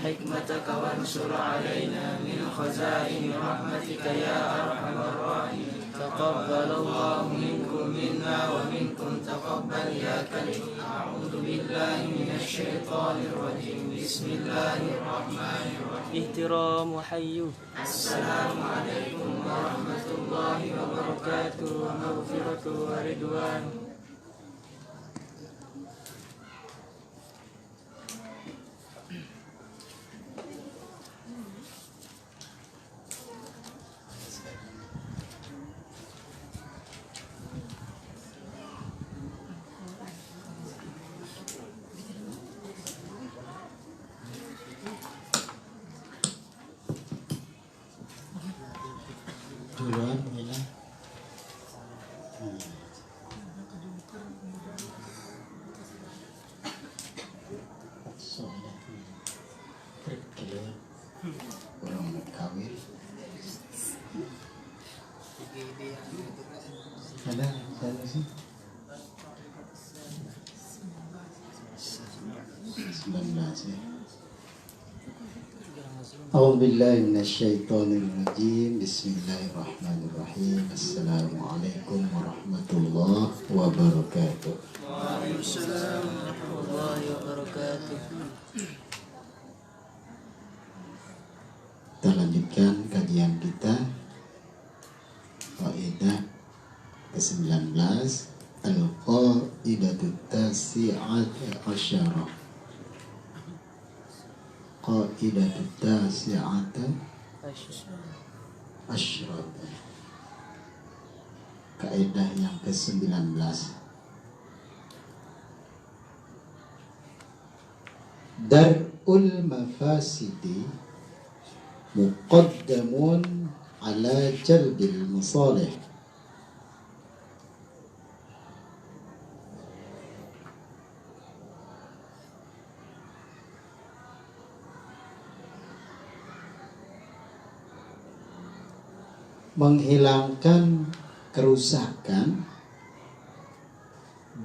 حكمتك وانشر علينا من خزائن رحمتك يا أرحم الراحمين. تقبل الله منكم منا ومنكم تقبل يا كريم. أعوذ بالله من الشيطان الرجيم. بسم الله الرحمن الرحيم. احترام وحيو. السلام عليكم ورحمة الله وبركاته ومغفرة ورضوان. Duluan Mila. Soalnya trik kalian orang kawin ada sih 19 ya. A'udzubillahi minasyaitonirrajim. Bismillahirrahmanirrahim. Assalamualaikum warahmatullahi wabarakatuh. Waalaikumsalam warahmatullahi wabarakatuh. Kita lanjutkan kajian kita Qaidah ke-19 Al-Qaidatut Tasi'at Asyarah. Qaidatut Tasi'at Asyarah. Kaidah yang ke-19. Dar'ul mafasidi muqaddamun ala jalbil masalih. Menghilangkan kerusakan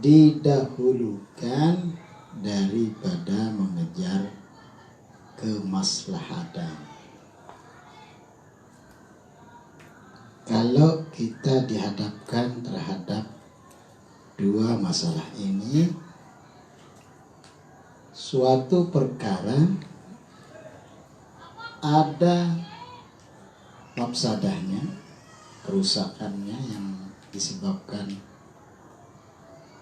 didahulukan daripada mengejar kemaslahatan. Kalau kita dihadapkan terhadap dua masalah ini, suatu perkara ada mafsadahnya, kerusakannya yang disebabkan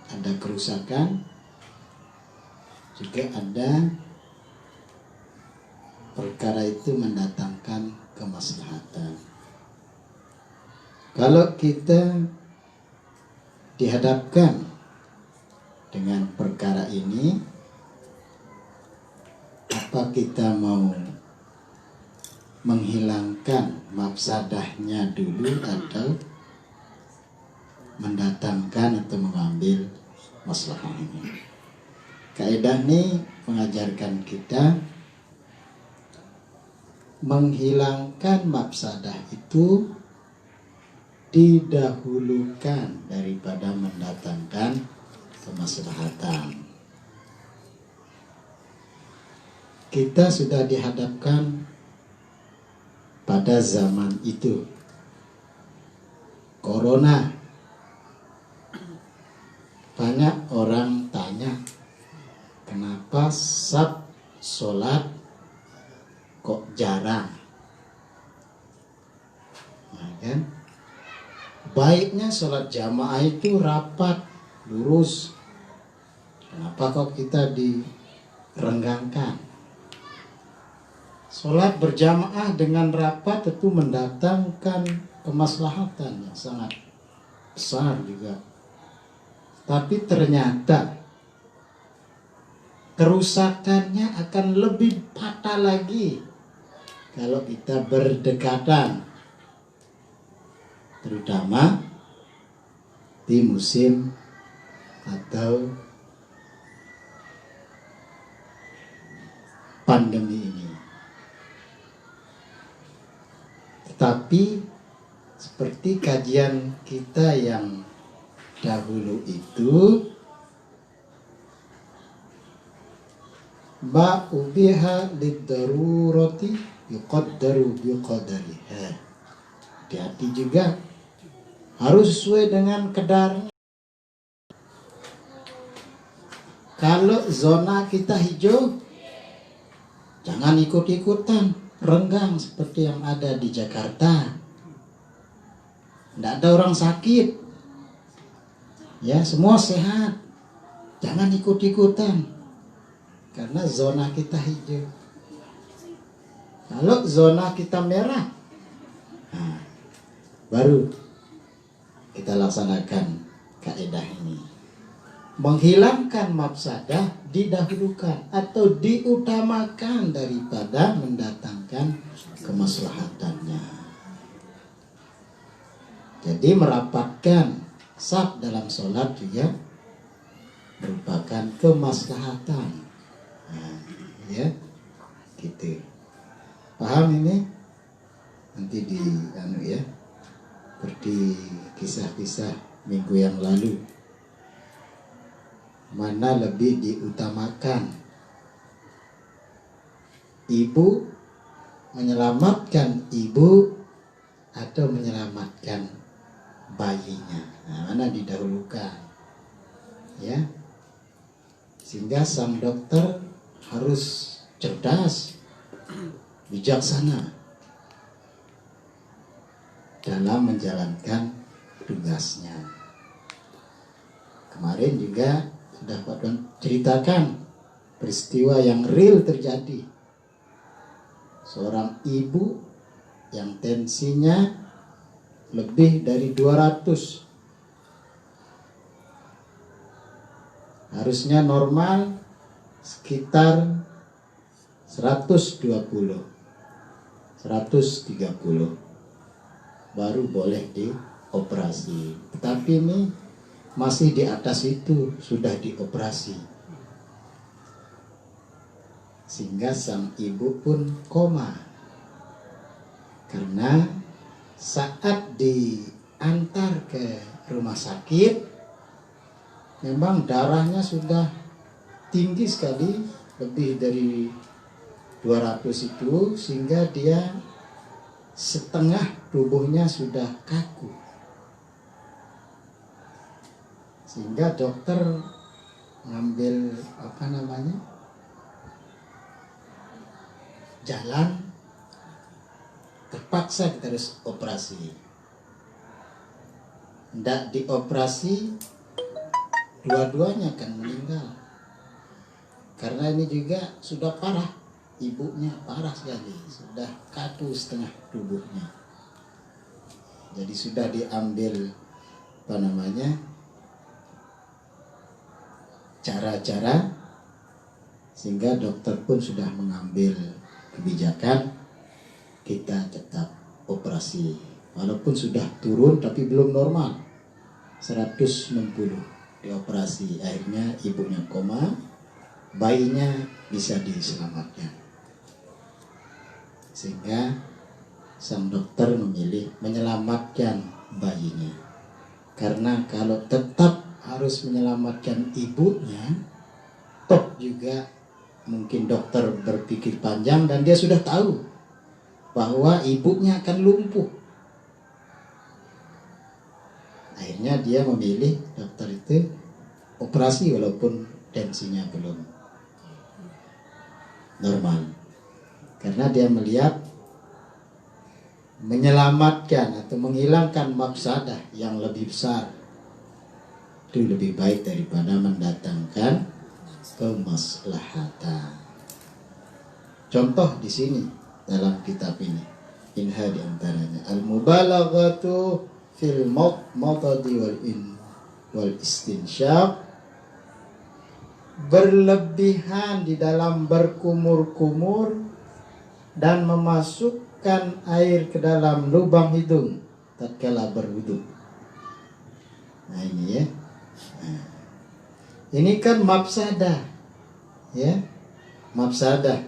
ada kerusakan, juga ada perkara itu mendatangkan kemaslahatan. Kalau kita dihadapkan dengan perkara ini, apa kita mau menghilangkan mafsadahnya dulu atau mendatangkan atau mengambil maslahahnya? Kaidah ini mengajarkan kita menghilangkan mafsadah itu didahulukan daripada mendatangkan kemaslahatan. Kita sudah dihadapkan pada zaman itu corona. Banyak orang tanya, kenapa sholat kok jarang? Nah, kan? Baiknya sholat jamaah itu rapat, lurus. Kenapa kok kita direnggangkan? Sholat berjamaah dengan rapat itu mendatangkan kemaslahatan yang sangat besar juga. Tapi ternyata kerusakannya akan lebih fatal lagi kalau kita berdekatan, terutama di musim atau pandemi ini. Tetapi seperti kajian kita yang dahulu itu ma ubiha lidarurati yuqaddaru biqadariha. Hati-hati juga, harus sesuai dengan kadarnya. Kalau zona kita hijau, jangan ikut-ikutan renggang seperti yang ada di Jakarta. Tidak ada orang sakit, ya semua sehat. Jangan ikut-ikutan karena zona kita hijau. Kalau zona kita merah, nah, baru kita laksanakan kaidah ini. Menghilangkan mafsadah didahulukan atau diutamakan daripada mendatangkan kemaslahatannya. Jadi merapatkan saf dalam sholat juga merupakan kemaslahatan. Nah, ya, gitu. Paham ini? Nanti di ya, seperti kisah-kisah minggu yang lalu. Mana lebih diutamakan? Ibu menyelamatkan ibu atau menyelamatkan bayinya? Nah, mana didahulukan? Ya, sehingga sang dokter harus cerdas, bijaksana dalam menjalankan tugasnya. Kemarin juga sudah Pak Don ceritakan peristiwa yang real terjadi. Seorang ibu yang tensinya lebih dari 200. Harusnya normal sekitar 120, 130 baru boleh dioperasi. Tetapi ini masih di atas itu, sudah dioperasi. Sehingga sang ibu pun koma. Karena saat diantar ke rumah sakit, memang darahnya sudah tinggi sekali, lebih dari 200 itu, sehingga dia setengah tubuhnya sudah kaku. Sehingga dokter ngambil jalan, terpaksa kita harus operasi. Tidak dioperasi, dua-duanya akan meninggal. Karena ini juga sudah parah, ibunya parah sekali, sudah kaku setengah tubuhnya. Jadi sudah diambil cara-cara, sehingga dokter pun sudah mengambil kebijakan kita tetap operasi. Walaupun sudah turun tapi belum normal, 160 dioperasi. Akhirnya ibunya koma, bayinya bisa diselamatkan. Sehingga sang dokter memilih menyelamatkan bayinya. Karena kalau tetap harus menyelamatkan ibunya, toh juga mungkin dokter berpikir panjang dan dia sudah tahu bahwa ibunya akan lumpuh. Akhirnya dia memilih, dokter itu, operasi walaupun tensinya belum normal. Karena dia melihat menyelamatkan atau menghilangkan mafsadah yang lebih besar itu lebih baik daripada mendatangkan kemaslahatan. Contoh di sini dalam kitab ini, inha di antaranya al-mubalaghatu fil madadi wal istinsyaq, berlebihan di dalam berkumur-kumur dan memasukkan air ke dalam lubang hidung tatkala berwudu. Nah ini ya. Nah, ini kan mafsadah, ya, mafsadah.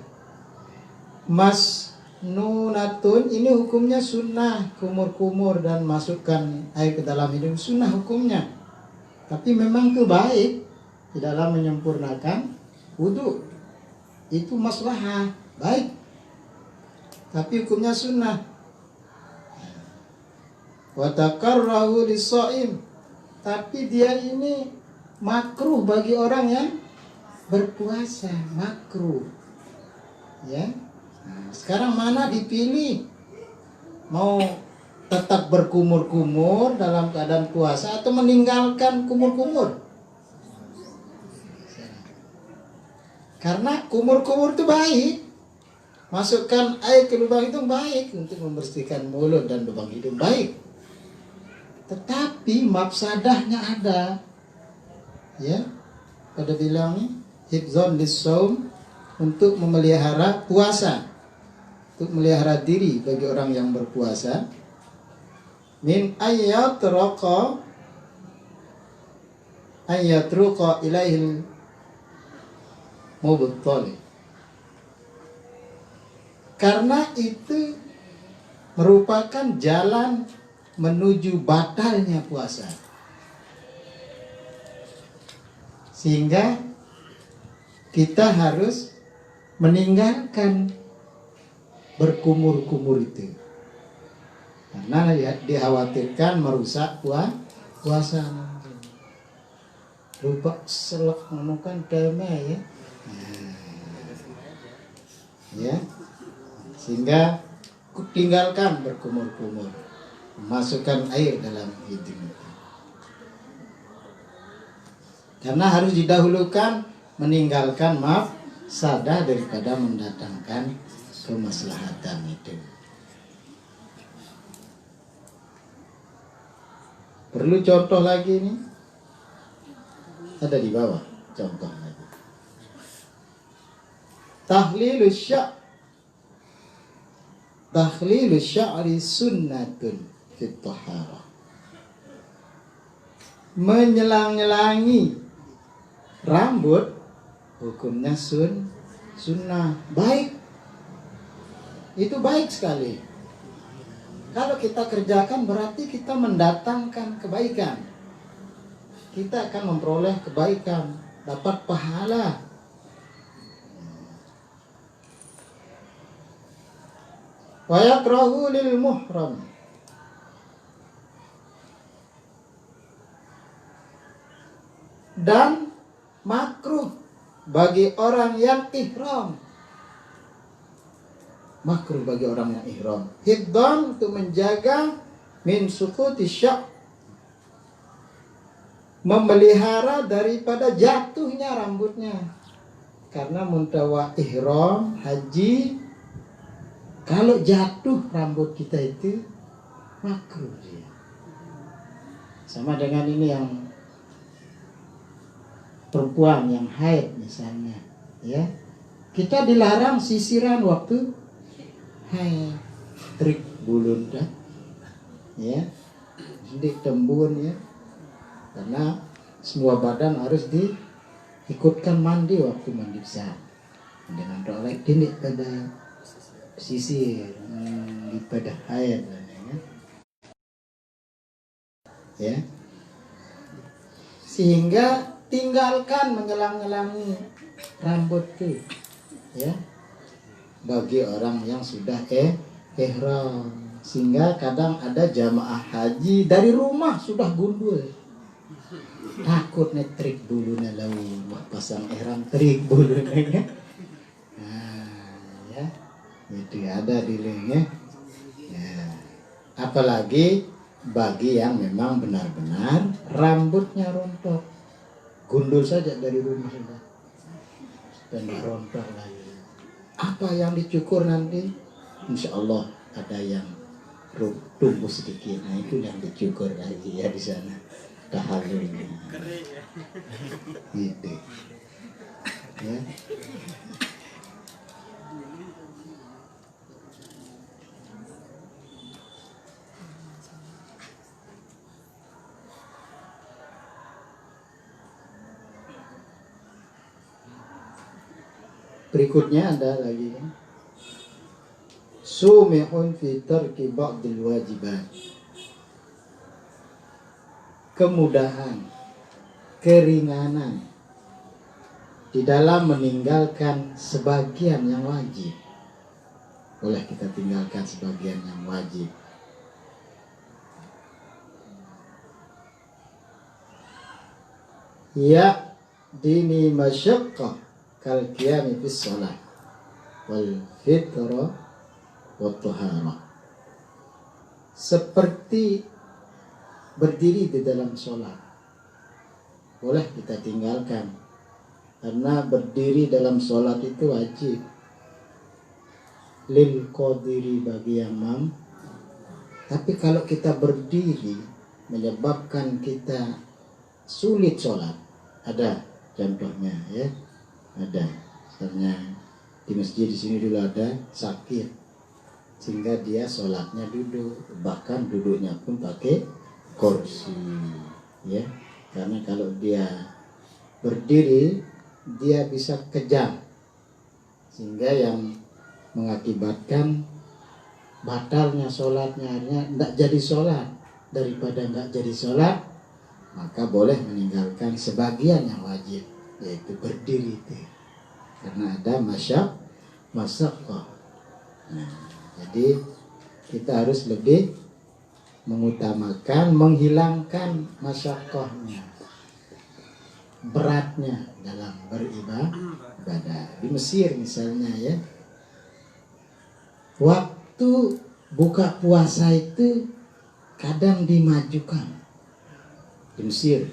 Masnunatun ini hukumnya sunnah, kumur-kumur dan masukkan air ke dalam hidung sunnah hukumnya. Tapi memang itu baik di dalam menyempurnakan wudu. itu maslahah, baik. Tapi hukumnya sunnah. Wa takarrahu lis-shaim. Tapi dia ini makruh bagi orang yang berpuasa, makruh. Ya. Nah, sekarang mana dipilih? Mau tetap berkumur-kumur dalam keadaan puasa atau meninggalkan kumur-kumur? Karena kumur-kumur itu baik. Masukkan air ke lubang hidung baik untuk membersihkan mulut dan lubang hidung baik. Tetapi mafsadahnya ada. Ya. Pada bilangnya hifdzon lis-shaum, untuk memelihara puasa. Untuk memelihara diri bagi orang yang berpuasa. Min ayyatruqa ilaihil mubtali. Karena itu merupakan jalan menuju batalnya puasa. Sehingga kita harus meninggalkan berkumur-kumur itu. Karena dikhawatirkan merusak puasa. Lupa selak menemukan damai ya. Ya. Sehingga tinggalkan berkumur-kumur. Masukkan air dalam hidung itu. Karena harus didahulukan meninggalkan mafsadah daripada mendatangkan kemaslahatan itu. Perlu contoh lagi nih? Ada di bawah contoh lagi. Tahlilus sya'ri sunnatun fit taharah. Menyelang-nyelangi rambut hukumnya sunnah, baik. Itu baik sekali. Kalau kita kerjakan berarti kita mendatangkan kebaikan. Kita akan memperoleh kebaikan, dapat pahala. Wa yakrahu lil muhram. Dan makruh bagi orang yang ihram. Makruh bagi orang yang ihram. Hiddan, untuk menjaga min suquti syak, memelihara daripada jatuhnya rambutnya. Karena muntawa ihram haji, kalau jatuh rambut kita itu makruh dia. Sama dengan ini yang perempuan yang haid misalnya, ya. Kita dilarang sisiran waktu haid, trik bulun dah. Ya. Jadi tembun ya. Karena semua badan harus diikutkan mandi waktu mandi besar. Dengan rolek tindik pada sisir di pada haid ya. Sehingga tinggalkan menyelang-nyelangi rambut itu ya, bagi orang yang sudah ihram. Sehingga kadang ada jamaah haji dari rumah sudah gundul, takut netrik bulunya lalu pasang ihram trik bulunya. Nah, ya itu ada di linknya ya. Apalagi bagi yang memang benar-benar rambutnya rontok, gundul saja dari rumah sudah dan rontok lagi. Apa yang dicukur nanti? Insya Allah ada yang tumbuh sedikit. Nah itu yang dicukur lagi ya di sana. Tahalulnya. Gitu. Ya. Berikutnya ada lagi kan, sumihun fi tarki ba'dil wajibat, kemudahan, keringanan di dalam meninggalkan sebagian yang wajib. Boleh kita tinggalkan sebagian yang wajib. Ya dini masyaqqah kal qiyami fis shalah wal fitra wa taharah. Seperti berdiri di dalam sholat, boleh kita tinggalkan karena berdiri dalam sholat itu wajib lil qadiri, bagi yang mampu. Tapi kalau kita berdiri menyebabkan kita sulit sholat, ada contohnya ya, ada misalnya di masjid di sini dulu ada sakit sehingga dia sholatnya duduk, bahkan duduknya pun pakai kursi ya, karena kalau dia berdiri dia bisa kejang sehingga yang mengakibatkan batalnya sholatnya, akhirnya tidak jadi sholat. Daripada tidak jadi sholat, maka boleh meninggalkan sebagian yang wajib, yaitu berdiri itu, karena ada masyaqqah. Nah, jadi kita harus lebih mengutamakan menghilangkan masyaqqahnya, beratnya dalam beribadah. Di Mesir misalnya ya, waktu buka puasa itu kadang dimajukan di Mesir.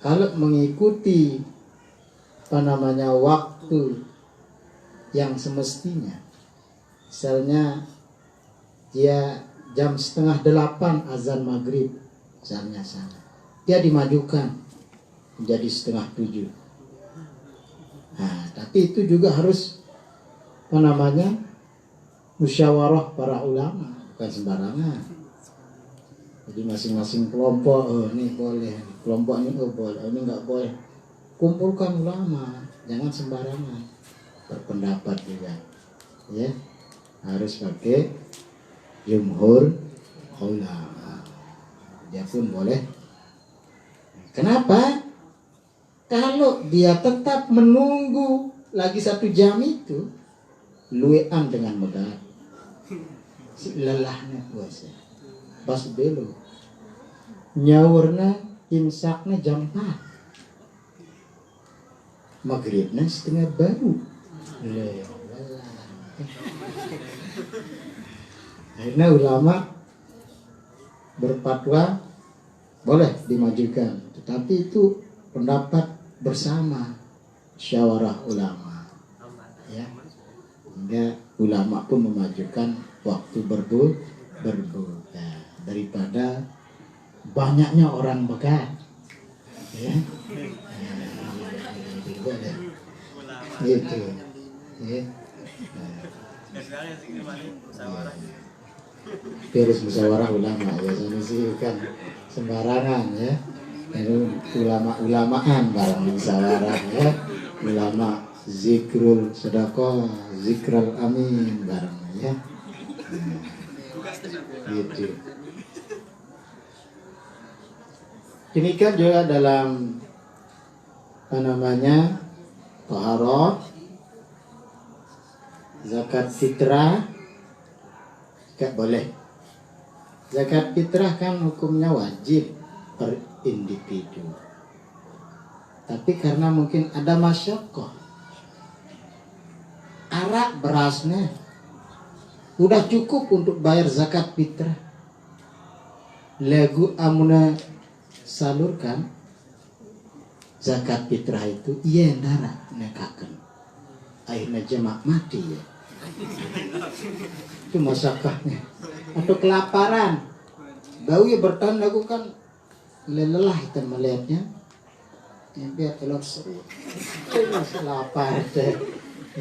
Kalau mengikuti waktu yang semestinya, misalnya dia jam 7:30 azan maghrib misalnya sana, dia dimajukan menjadi 6:30. Nah, tapi itu juga harus musyawarah para ulama, bukan sembarangan. Jadi masing-masing kelompok, oh ini boleh, kelompok ini oh boleh, ini nggak boleh. Kumpulkan ulama, jangan sembarangan berpendapat juga, ya harus pakai jumhur ulama. Dia pun boleh. Kenapa? Kalau dia tetap menunggu lagi 1 jam itu, luwean dengan megah, si lelahnya puasa. Pas belo nyawurna imsaknya jam 4, maghribnya 1:30 baru. Akhirnya ulama berfatwa boleh dimajukan, tetapi itu pendapat bersama syawarah ulama ya, hingga ulama pun memajukan waktu berbuka daripada banyaknya orang bekat ya. Itu ya. Harus musyawarah ulama ya, sih kan sembarangan ya. Itu ulama-ulamaan barang musyawarah ya. Ulama zikrul sedekah, zikrul amin barang ya. Gitu. Demikian juga dalam taharah, zakat fitrah gak boleh. Zakat fitrah kan hukumnya wajib per individu, tapi karena mungkin ada masyaqqah, arak berasnya udah cukup untuk bayar zakat fitrah, lagu amuna salurkan zakat fitrah itu iya darah nekakan, akhirnya jemaah mati ya. Itu masyaqqahnya. Atau kelaparan, bau ya bertahan lagu kan lelah kita melihatnya, biar elok seru, lapar deh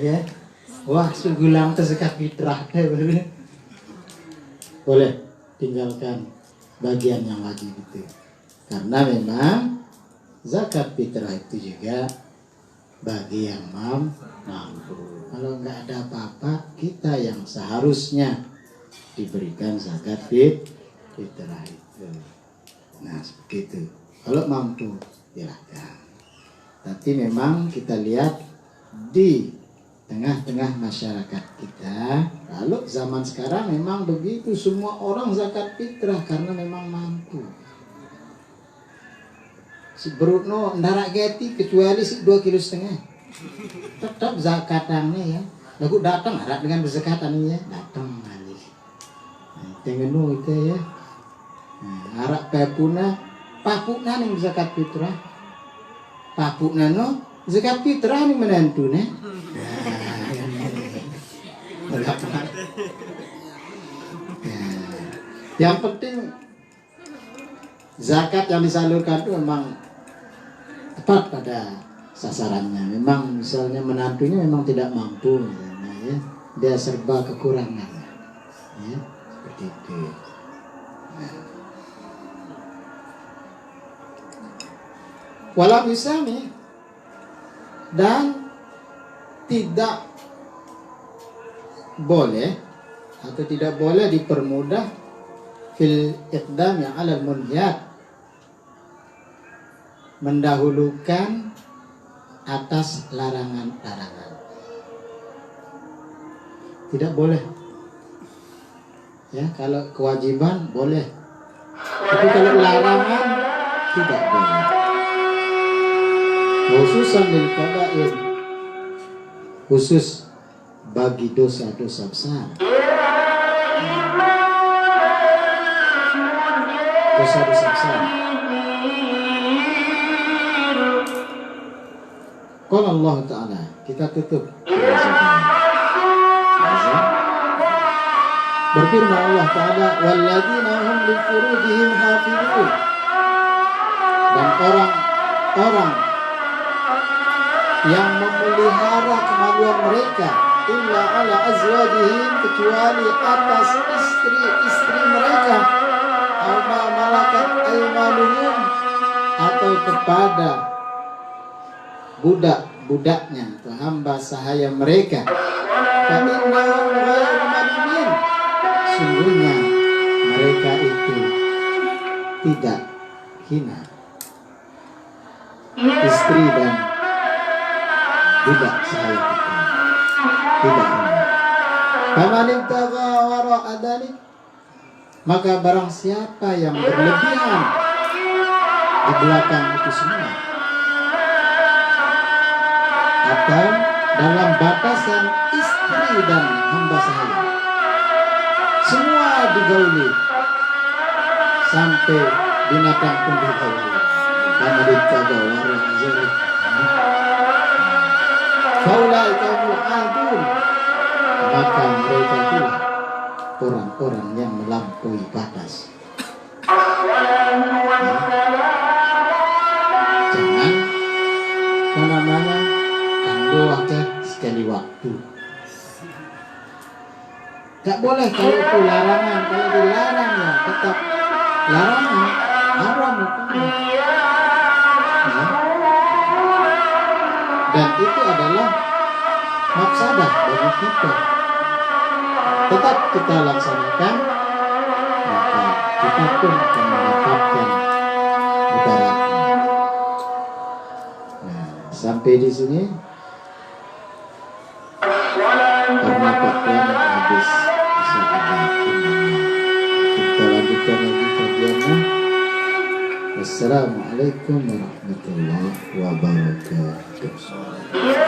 ya. Wah segulang tersekat fitrah deh. Boleh tinggalkan bagian yang wajib itu, karena memang zakat fitrah itu juga bagi yang mampu. Kalau nggak ada apa-apa, kita yang seharusnya diberikan zakat fitrah itu. Nah seperti itu. Kalau mampu silakan. Tapi memang kita lihat di tengah-tengah masyarakat kita, kalau zaman sekarang memang begitu, semua orang zakat fitrah karena memang mampu. Si berutno ndarak geti kecuali si 2,5 kilo, tetap zakatannya ya. Lagu datang harap dengan berzakatannya ya, datang kali. Tengenu itu ya. Harap pepuna pakuna ning zakat fitrah. Pakuna no zakat fitrah ni menentu ne. Yang penting zakat yang disalurkan itu memang tepat pada sasarannya. Memang misalnya menantunya memang tidak mampu, misalnya, ya, dia serba kekurangan, ya, seperti itu. Walau bisa nih, dan tidak boleh atau tidak boleh dipermudah fil iqdam yang alal munhiyat, mendahulukan atas larangan-larangan. Tidak boleh. Ya, kalau kewajiban boleh. Tapi kalau larangan tidak boleh. Khususan lil kabair. Khusus bagi dosa-dosa besar. Dosa-dosa besar. Qala Allah Ta'ala, kita tutup. Berfirman Allah Ta'ala, walladzina hum li furujihim hafizun. Dan orang-orang yang memelihara kemaluan mereka illa ala azwajihim, kecuali atas istri-istri mereka, ama malakat aymanuhum, atau kepada budak-budaknya atau hamba sahaya mereka. Fa'innahum ghairu malumin, sungguhnya mereka itu tidak hina. Istri dan budak sahaya kita tidak hina. Faman ibtagha wara'a dzalik, maka barang siapa yang berlebihan di belakang itu semua, atau dalam batasan istri dan hamba sahaya, semua digauli, sampai binatang pun digauli. Karena ditaga warna zari. Faulai kaumul adun, maka mereka itulah orang-orang yang melampaui batas. Jangan waktu sekali waktu. Gak boleh kalau itu larangan. Kalau dilarang ya tetap larangan, haram hukumnya. Ya. Dan itu adalah mafsadah bagi kita. Tetap kita laksanakan, maka kita pun akan mendapatkan mudaratnya. Nah, sampai di sini. Karena pakaian habis bisa ada kita lanjutkan lagi kajiannya. Wassalamualaikum warahmatullahi wabarakatuh.